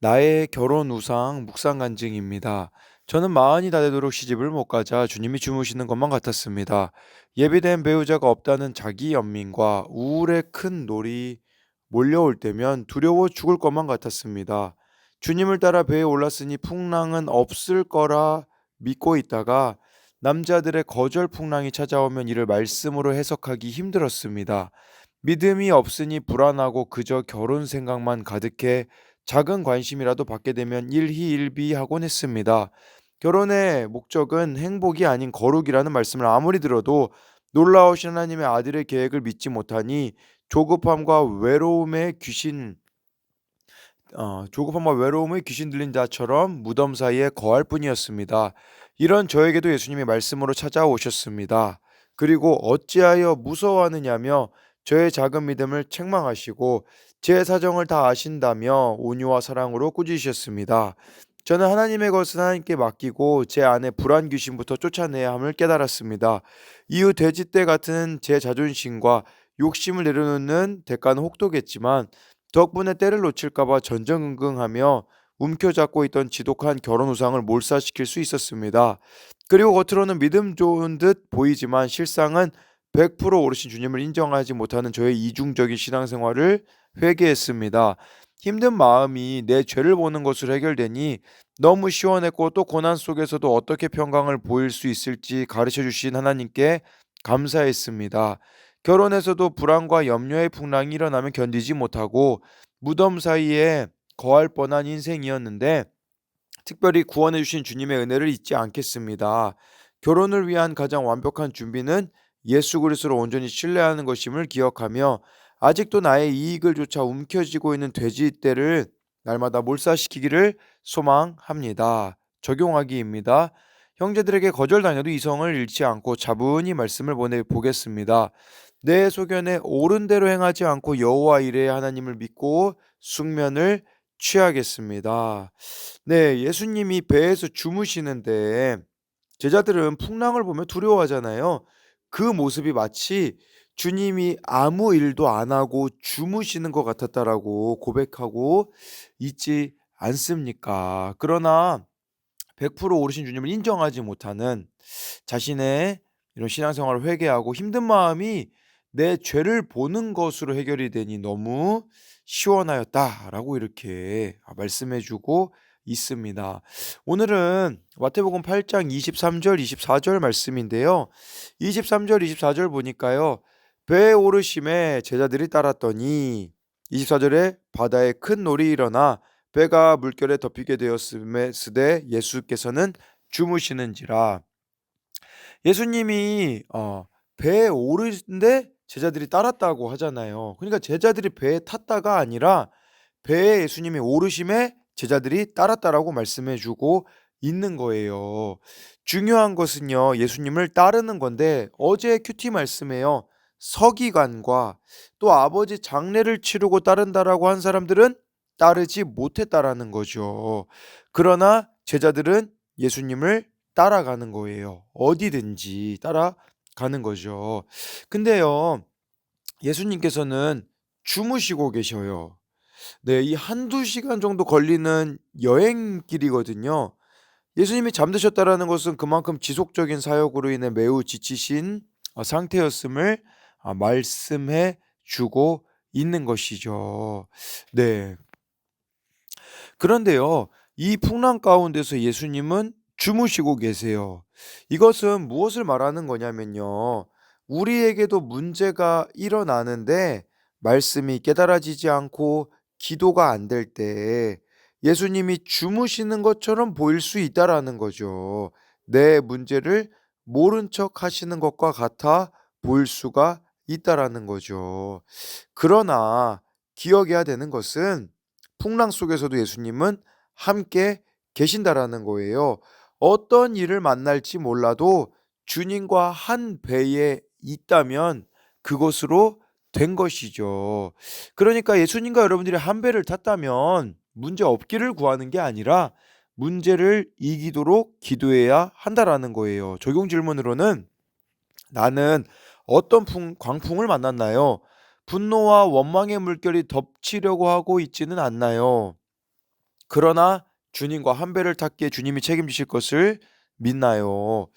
나의 결혼 우상 묵상 간증입니다. 저는 마흔이 다 되도록 시집을 못 가자 주님이 주무시는 것만 같았습니다. 예비된 배우자가 없다는 자기 연민과 우울의 큰 놀이 몰려올 때면 두려워 죽을 것만 같았습니다. 주님을 따라 배에 올랐으니 풍랑은 없을 거라 믿고 있다가 남자들의 거절 풍랑이 찾아오면 이를 말씀으로 해석하기 힘들었습니다. 믿음이 없으니 불안하고 그저 결혼 생각만 가득해 작은 관심이라도 받게 되면 일희일비하곤 했습니다. 결혼의 목적은 행복이 아닌 거룩이라는 말씀을 아무리 들어도 놀라우신 하나님의 아들의 계획을 믿지 못하니 조급함과 외로움의 귀신 조급함과 외로움의 귀신 들린 자처럼 무덤 사이에 거할 뿐이었습니다. 이런 저에게도 예수님이 말씀으로 찾아오셨습니다. 그리고 어찌하여 무서워하느냐며 저의 작은 믿음을 책망하시고 제 사정을 다 아신다며 온유와 사랑으로 꾸짖으셨습니다. 저는 하나님의 것은 하나님께 맡기고 제 안에 불안 귀신부터 쫓아내야 함을 깨달았습니다. 이후 돼지떼 같은 제 자존심과 욕심을 내려놓는 대가는 혹독했지만 덕분에 때를 놓칠까봐 전전긍긍하며 움켜잡고 있던 지독한 결혼 우상을 몰살시킬 수 있었습니다. 그리고 겉으로는 믿음 좋은 듯 보이지만 실상은 100% 오르신 주님을 인정하지 못하는 저의 이중적인 신앙생활을 회개했습니다. 힘든 마음이 내 죄를 보는 것으로 해결되니 너무 시원했고 또 고난 속에서도 어떻게 평강을 보일 수 있을지 가르쳐 주신 하나님께 감사했습니다. 결혼에서도 불안과 염려의 풍랑이 일어나면 견디지 못하고 무덤 사이에 거할 뻔한 인생이었는데 특별히 구원해 주신 주님의 은혜를 잊지 않겠습니다. 결혼을 위한 가장 완벽한 준비는 예수 그리스도를 온전히 신뢰하는 것임을 기억하며 아직도 나의 이익을 쫓아 움켜쥐고 있는 돼지떼를 날마다 몰살시키기를 소망합니다. 적용하기입니다. 형제들에게 거절당해도 이성을 잃지 않고 차분히 말씀을 보내보겠습니다. 내 소견에 옳은 대로 행하지 않고 여호와 이레의 하나님을 믿고 숙면을 취하겠습니다. 네, 예수님이 배에서 주무시는데 제자들은 풍랑을 보며 두려워하잖아요. 그 모습이 마치 주님이 아무 일도 안 하고 주무시는 것 같았다라고 고백하고 있지 않습니까? 그러나 100% 오르신 주님을 인정하지 못하는 자신의 이런 신앙생활을 회개하고 힘든 마음이 내 죄를 보는 것으로 해결이 되니 너무 시원하였다라고 이렇게 말씀해 주고 있습니다. 오늘은 마태복음 8장 23절 24절 말씀인데요. 23절 24절 보니까요. 배에 오르심에 제자들이 따랐더니 24절에 바다에 큰 놀이 일어나 배가 물결에 덮이게 되었음에 스되 예수께서는 주무시는지라. 예수님이 배에 오르는데 제자들이 따랐다고 하잖아요. 그러니까 제자들이 배에 탔다가 아니라 배에 예수님이 오르심에 제자들이 따랐다라고 말씀해 주고 있는 거예요. 중요한 것은요. 예수님을 따르는 건데 어제 큐티 말씀에요. 서기관과 또 아버지 장례를 치르고 따른다라고 한 사람들은 따르지 못했다라는 거죠. 그러나 제자들은 예수님을 따라가는 거예요. 어디든지 따라가는 거죠. 근데요. 예수님께서는 주무시고 계셔요. 네, 이 한두 시간 정도 걸리는 여행길이거든요. 예수님이 잠드셨다라는 것은 그만큼 지속적인 사역으로 인해 매우 지치신 상태였음을 말씀해 주고 있는 것이죠. 네. 그런데요. 이 풍랑 가운데서 예수님은 주무시고 계세요. 이것은 무엇을 말하는 거냐면요. 우리에게도 문제가 일어나는데 말씀이 깨달아지지 않고 기도가 안 될 때 예수님이 주무시는 것처럼 보일 수 있다라는 거죠. 내 문제를 모른 척 하시는 것과 같아 보일 수가 있다라는 거죠. 그러나 기억해야 되는 것은 풍랑 속에서도 예수님은 함께 계신다라는 거예요. 어떤 일을 만날지 몰라도 주님과 한 배에 있다면 그것으로 된 것이죠. 그러니까 예수님과 여러분들이 한 배를 탔다면 문제 없기를 구하는 게 아니라 문제를 이기도록 기도해야 한다라는 거예요. 적용 질문으로는 나는 어떤 광풍을 만났나요? 분노와 원망의 물결이 덮치려고 하고 있지는 않나요? 그러나 주님과 한 배를 탔기에 주님이 책임지실 것을 믿나요?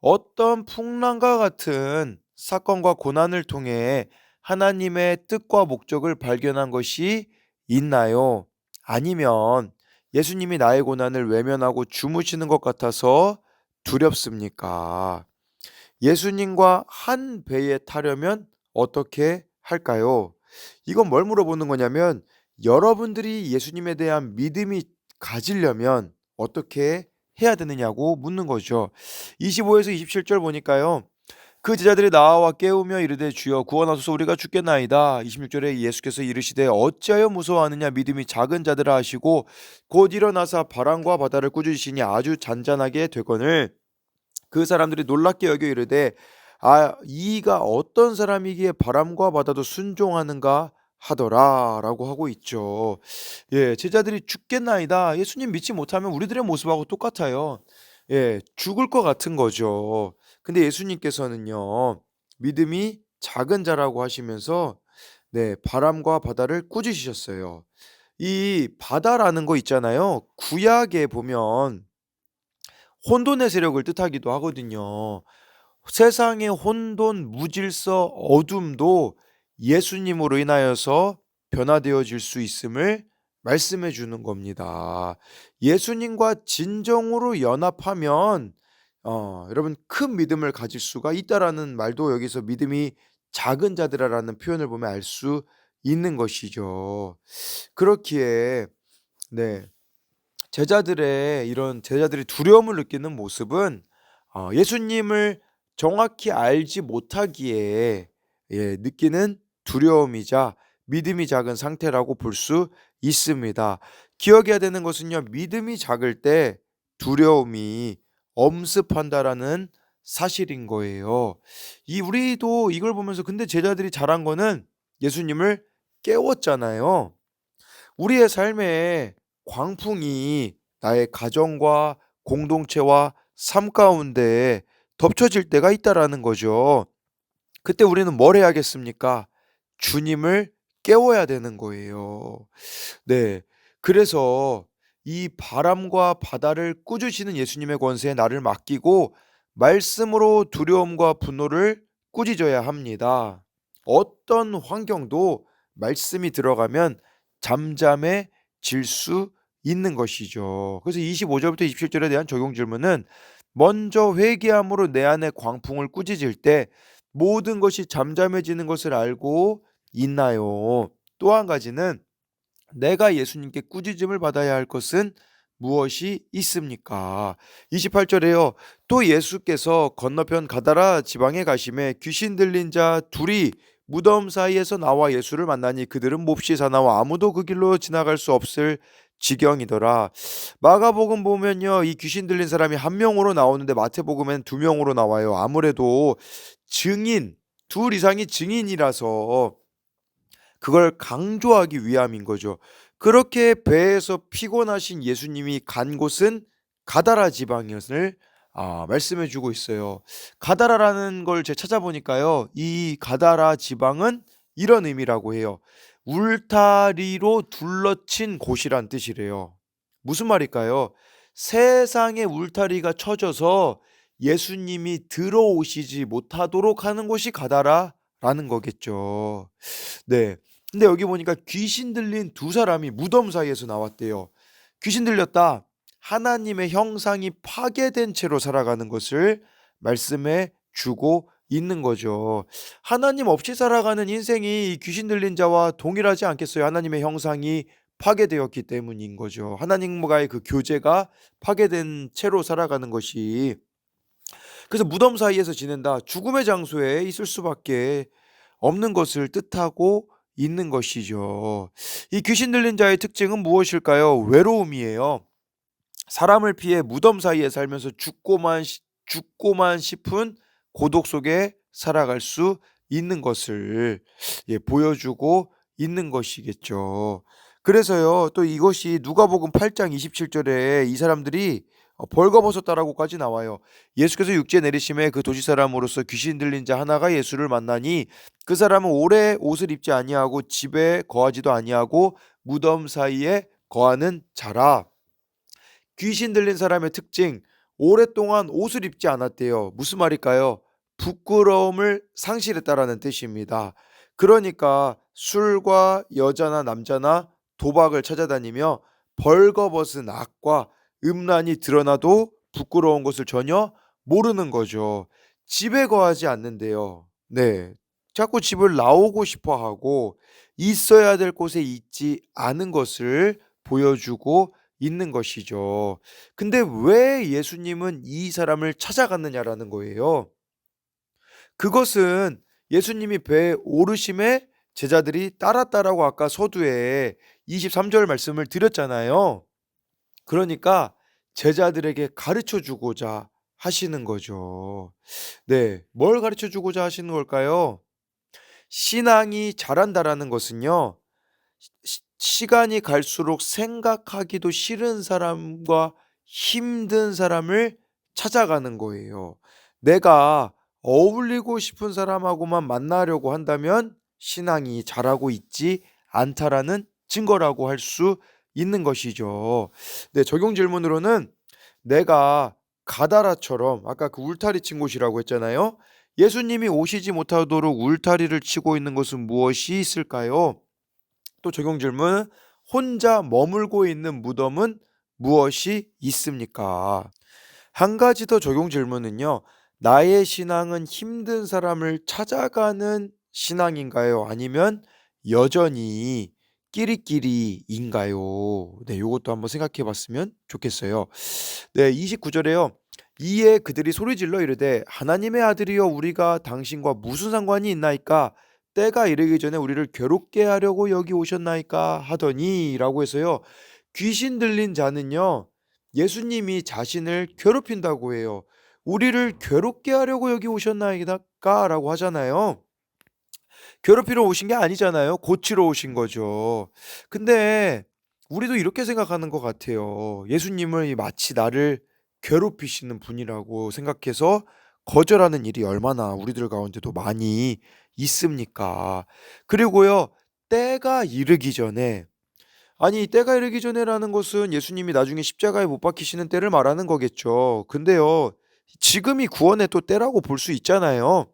어떤 풍랑과 같은 사건과 고난을 통해 하나님의 뜻과 목적을 발견한 것이 있나요? 아니면 예수님이 나의 고난을 외면하고 주무시는 것 같아서 두렵습니까? 예수님과 한 배에 타려면 어떻게 할까요? 이건 뭘 물어보는 거냐면 여러분들이 예수님에 대한 믿음이 가지려면 어떻게 해야 되느냐고 묻는 거죠. 25에서 27절 보니까요. 그 제자들이 나와 깨우며 이르되 주여 구원하소서 우리가 죽겠나이다. 26절에 예수께서 이르시되 어찌하여 무서워하느냐 믿음이 작은 자들아 하시고 곧 일어나사 바람과 바다를 꾸짖으시니 아주 잔잔하게 되거늘 그 사람들이 놀랍게 여겨 이르되 이가 어떤 사람이기에 바람과 바다도 순종하는가 하더라라고 하고 있죠. 예, 제자들이 죽겠나이다. 예수님 믿지 못하면 우리들의 모습하고 똑같아요. 예, 죽을 것 같은 거죠. 근데 예수님께서는요. 믿음이 작은 자라고 하시면서 네, 바람과 바다를 꾸짖으셨어요. 이 바다라는 거 있잖아요. 구약에 보면 혼돈의 세력을 뜻하기도 하거든요. 세상의 혼돈, 무질서, 어둠도 예수님으로 인하여서 변화되어질 수 있음을 말씀해 주는 겁니다. 예수님과 진정으로 연합하면 여러분 큰 믿음을 가질 수가 있다라는 말도 여기서 믿음이 작은 자들아라는 표현을 보면 알 수 있는 것이죠. 그렇기에 네. 제자들이 두려움을 느끼는 모습은 예수님을 정확히 알지 못하기에 느끼는 두려움이자 믿음이 작은 상태라고 볼 수 있습니다. 기억해야 되는 것은요. 믿음이 작을 때 두려움이 엄습한다라는 사실인 거예요. 우리도 이걸 보면서 근데 제자들이 잘한 거는 예수님을 깨웠잖아요. 우리의 삶에 광풍이 나의 가정과 공동체와 삶 가운데 덮쳐질 때가 있다라는 거죠. 그때 우리는 뭘 해야겠습니까? 주님을 깨워야 되는 거예요. 네. 그래서 이 바람과 바다를 꾸짖으시는 예수님의 권세에 나를 맡기고 말씀으로 두려움과 분노를 꾸짖어야 합니다. 어떤 환경도 말씀이 들어가면 잠잠해질 수 있는 것이죠. 그래서 25절부터 27절에 대한 적용 질문은 먼저 회개함으로 내 안에 광풍을 꾸짖을 때 모든 것이 잠잠해지는 것을 알고 있나요? 또 한 가지는 내가 예수님께 꾸짖음을 받아야 할 것은 무엇이 있습니까? 28절에요. 또 예수께서 건너편 가다라 지방에 가심에 귀신 들린 자 둘이 무덤 사이에서 나와 예수를 만나니 그들은 몹시 사나워 아무도 그 길로 지나갈 수 없을 지경이더라. 마가복음 보면요. 이 귀신 들린 사람이 한 명으로 나오는데 마태복음엔 두 명으로 나와요. 아무래도 증인, 둘 이상이 증인이라서 그걸 강조하기 위함인 거죠. 그렇게 배에서 피곤하신 예수님이 간 곳은 가다라 지방이었을 말씀해 주고 있어요. 가다라라는 걸 제가 찾아보니까요. 이 가다라 지방은 이런 의미라고 해요. 울타리로 둘러친 곳이란 뜻이래요. 무슨 말일까요? 세상에 울타리가 쳐져서 예수님이 들어오시지 못하도록 하는 곳이 가다라라는 거겠죠. 네. 근데 여기 보니까 귀신 들린 두 사람이 무덤 사이에서 나왔대요. 귀신 들렸다. 하나님의 형상이 파괴된 채로 살아가는 것을 말씀해 주고 있는 거죠. 하나님 없이 살아가는 인생이 이 귀신 들린 자와 동일하지 않겠어요? 하나님의 형상이 파괴되었기 때문인 거죠. 하나님과의 그 교제가 파괴된 채로 살아가는 것이. 그래서 무덤 사이에서 지낸다. 죽음의 장소에 있을 수밖에 없는 것을 뜻하고 있는 것이죠. 이 귀신 들린 자의 특징은 무엇일까요? 외로움이에요. 사람을 피해 무덤 사이에 살면서 죽고만 싶은 고독 속에 살아갈 수 있는 것을 보여주고 있는 것이겠죠. 그래서요, 또 이것이 누가복음 8장 27절에 이 사람들이 벌거벗었다라고까지 나와요. 예수께서 육지에 내리심에 그 도시 사람으로서 귀신 들린 자 하나가 예수를 만나니 그 사람은 오래 옷을 입지 아니하고 집에 거하지도 아니하고 무덤 사이에 거하는 자라. 귀신 들린 사람의 특징, 오랫동안 옷을 입지 않았대요. 무슨 말일까요? 부끄러움을 상실했다라는 뜻입니다. 그러니까 술과 여자나 남자나 도박을 찾아다니며 벌거벗은 악과 음란이 드러나도 부끄러운 것을 전혀 모르는 거죠. 집에 거하지 않는데요. 네. 자꾸 집을 나오고 싶어 하고 있어야 될 곳에 있지 않은 것을 보여주고 있는 것이죠. 근데 왜 예수님은 이 사람을 찾아갔느냐라는 거예요. 그것은 예수님이 배에 오르심에 제자들이 따랐다라고 아까 서두에 23절 말씀을 드렸잖아요. 그러니까 제자들에게 가르쳐 주고자 하시는 거죠. 네. 뭘 가르쳐 주고자 하시는 걸까요? 신앙이 자란다라는 것은요. 시간이 갈수록 생각하기도 싫은 사람과 힘든 사람을 찾아가는 거예요. 내가 어울리고 싶은 사람하고만 만나려고 한다면 신앙이 자라고 있지 않다라는 증거라고 할 수 있는 것이죠. 네, 적용 질문으로는 내가 가다라처럼 아까 그 울타리 친 곳이라고 했잖아요. 예수님이 오시지 못하도록 울타리를 치고 있는 것은 무엇이 있을까요? 또 적용 질문. 혼자 머물고 있는 무덤은 무엇이 있습니까? 한 가지 더 적용 질문은요. 나의 신앙은 힘든 사람을 찾아가는 신앙인가요? 아니면 여전히 끼리끼리인가요? 네, 요것도 한번 생각해 봤으면 좋겠어요. 네, 29절에요. 이에 그들이 소리질러 이르되 하나님의 아들이여 우리가 당신과 무슨 상관이 있나이까 때가 이르기 전에 우리를 괴롭게 하려고 여기 오셨나이까 하더니라고 해서요. 귀신 들린 자는요. 예수님이 자신을 괴롭힌다고 해요. 우리를 괴롭게 하려고 여기 오셨나이까라고 하잖아요. 괴롭히러 오신 게 아니잖아요. 고치러 오신 거죠. 근데 우리도 이렇게 생각하는 것 같아요. 예수님을 마치 나를 괴롭히시는 분이라고 생각해서 거절하는 일이 얼마나 우리들 가운데도 많이 있습니까? 그리고요, 때가 이르기 전에, 아니, 때가 이르기 전에라는 것은 예수님이 나중에 십자가에 못 박히시는 때를 말하는 거겠죠. 근데요, 지금이 구원의 또 때라고 볼 수 있잖아요.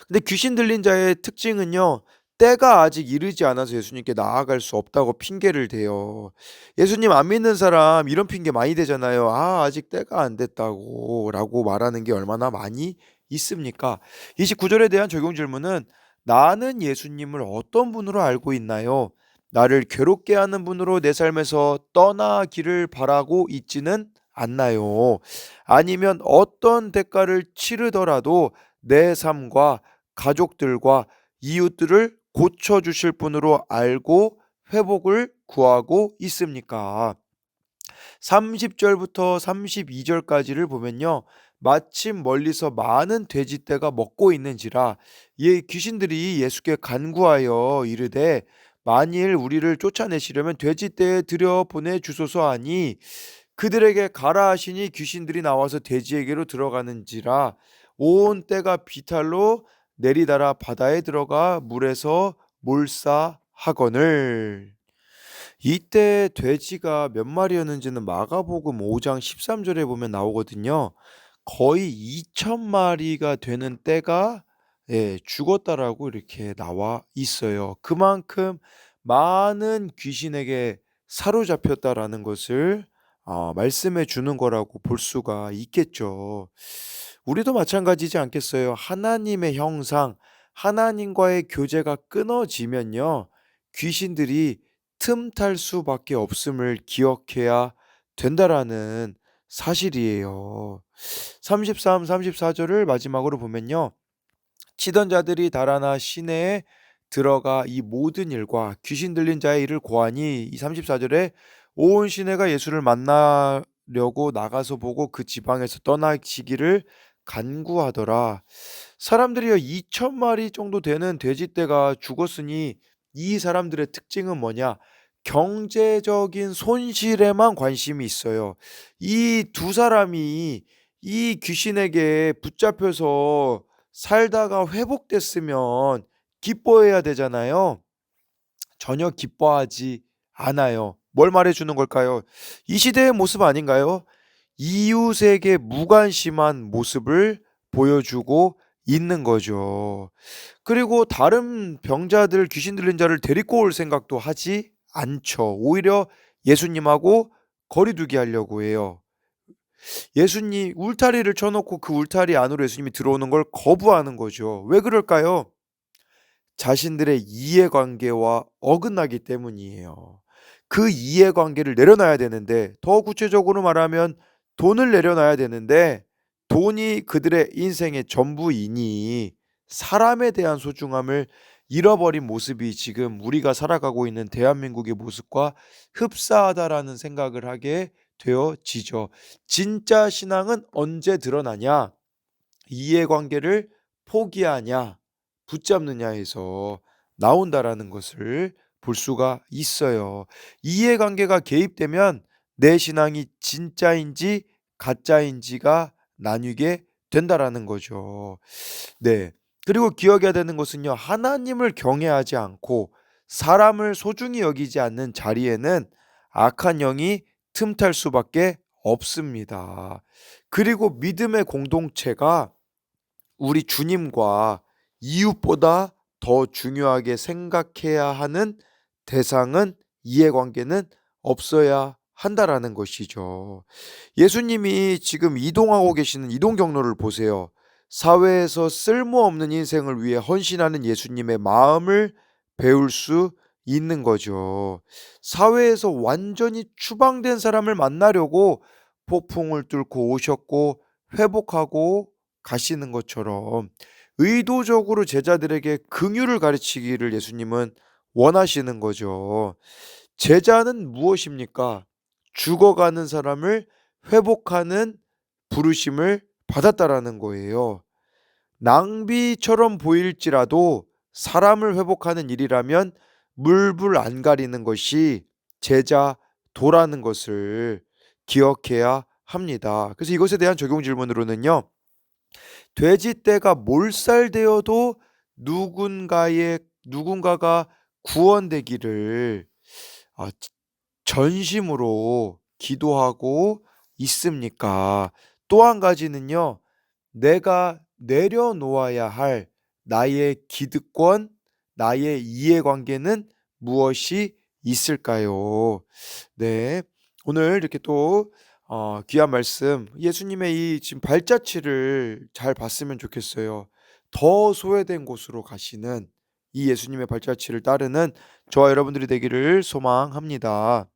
근데 귀신 들린 자의 특징은요. 때가 아직 이르지 않아서 예수님께 나아갈 수 없다고 핑계를 대요. 예수님 안 믿는 사람 이런 핑계 많이 대잖아요. 아, 아직 때가 안 됐다고 라고 말하는 게 얼마나 많이 있습니까? 29절에 대한 적용 질문은 나는 예수님을 어떤 분으로 알고 있나요? 나를 괴롭게 하는 분으로 내 삶에서 떠나기를 바라고 있지는 않나요? 아니면 어떤 대가를 치르더라도 내 삶과 가족들과 이웃들을 고쳐주실 분으로 알고 회복을 구하고 있습니까? 30절부터 32절까지를 보면요. 마침 멀리서 많은 돼지떼가 먹고 있는지라 이 귀신들이 예수께 간구하여 이르되 만일 우리를 쫓아내시려면 돼지떼에 들여 보내 주소서 하니 그들에게 가라 하시니 귀신들이 나와서 돼지에게로 들어가는지라 온 떼가 비탈로 내리달아 바다에 들어가 물에서 몰사하거늘. 이때 돼지가 몇 마리였는지는 마가복음 5장 13절에 보면 나오거든요. 거의 2천 마리가 되는 떼가 죽었다라고 이렇게 나와 있어요. 그만큼 많은 귀신에게 사로잡혔다라는 것을 말씀해 주는 거라고 볼 수가 있겠죠. 우리도 마찬가지지 않겠어요? 하나님의 형상, 하나님과의 교제가 끊어지면요. 귀신들이 틈탈 수밖에 없음을 기억해야 된다라는 사실이에요. 33, 34절을 마지막으로 보면요. 치던 자들이 달아나 시내에 들어가 이 모든 일과 귀신 들린 자의 일을 고하니 이 34절에 온 시내가 예수를 만나려고 나가서 보고 그 지방에서 떠나시기를 간구하더라. 사람들이요 2천 마리 정도 되는 돼지떼가 죽었으니 이 사람들의 특징은 뭐냐? 경제적인 손실에만 관심이 있어요. 이 두 사람이 이 귀신에게 붙잡혀서 살다가 회복됐으면 기뻐해야 되잖아요. 전혀 기뻐하지 않아요. 뭘 말해주는 걸까요? 이 시대의 모습 아닌가요? 이웃에게 무관심한 모습을 보여주고 있는 거죠. 그리고 다른 병자들, 귀신 들린 자를 데리고 올 생각도 하지 않죠. 오히려 예수님하고 거리두기 하려고 해요. 예수님 울타리를 쳐놓고 그 울타리 안으로 예수님이 들어오는 걸 거부하는 거죠. 왜 그럴까요? 자신들의 이해관계와 어긋나기 때문이에요. 그 이해관계를 내려놔야 되는데, 더 구체적으로 말하면 돈을 내려놔야 되는데, 돈이 그들의 인생의 전부이니 사람에 대한 소중함을 잃어버린 모습이 지금 우리가 살아가고 있는 대한민국의 모습과 흡사하다라는 생각을 하게 되어지죠. 진짜 신앙은 언제 드러나냐? 이해관계를 포기하냐, 붙잡느냐에서 나온다라는 것을 볼 수가 있어요. 이해관계가 개입되면 내 신앙이 진짜인지 가짜인지가 나뉘게 된다라는 거죠. 네. 그리고 기억해야 되는 것은요, 하나님을 경외하지 않고 사람을 소중히 여기지 않는 자리에는 악한 영이 틈탈 수밖에 없습니다. 그리고 믿음의 공동체가 우리 주님과 이웃보다 더 중요하게 생각해야 하는 대상은, 이해관계는 없어야 한다라는 것이죠. 예수님이 지금 이동하고 계시는 이동 경로를 보세요. 사회에서 쓸모없는 인생을 위해 헌신하는 예수님의 마음을 배울 수 있는 거죠. 사회에서 완전히 추방된 사람을 만나려고 폭풍을 뚫고 오셨고 회복하고 가시는 것처럼 의도적으로 제자들에게 긍휼을 가르치기를 예수님은 원하시는 거죠. 제자는 무엇입니까? 죽어가는 사람을 회복하는 부르심을 받았다라는 거예요. 낭비처럼 보일지라도 사람을 회복하는 일이라면 물불 안 가리는 것이 제자도라는 것을 기억해야 합니다. 그래서 이것에 대한 적용 질문으로는요, 돼지떼가 몰살되어도 누군가가 구원되기를 전심으로 기도하고 있습니까? 또 한 가지는요, 내가 내려놓아야 할 나의 기득권, 나의 이해관계는 무엇이 있을까요? 네. 오늘 이렇게 또 귀한 말씀, 예수님의 이 지금 발자취를 잘 봤으면 좋겠어요. 더 소외된 곳으로 가시는 이 예수님의 발자취를 따르는 저와 여러분들이 되기를 소망합니다.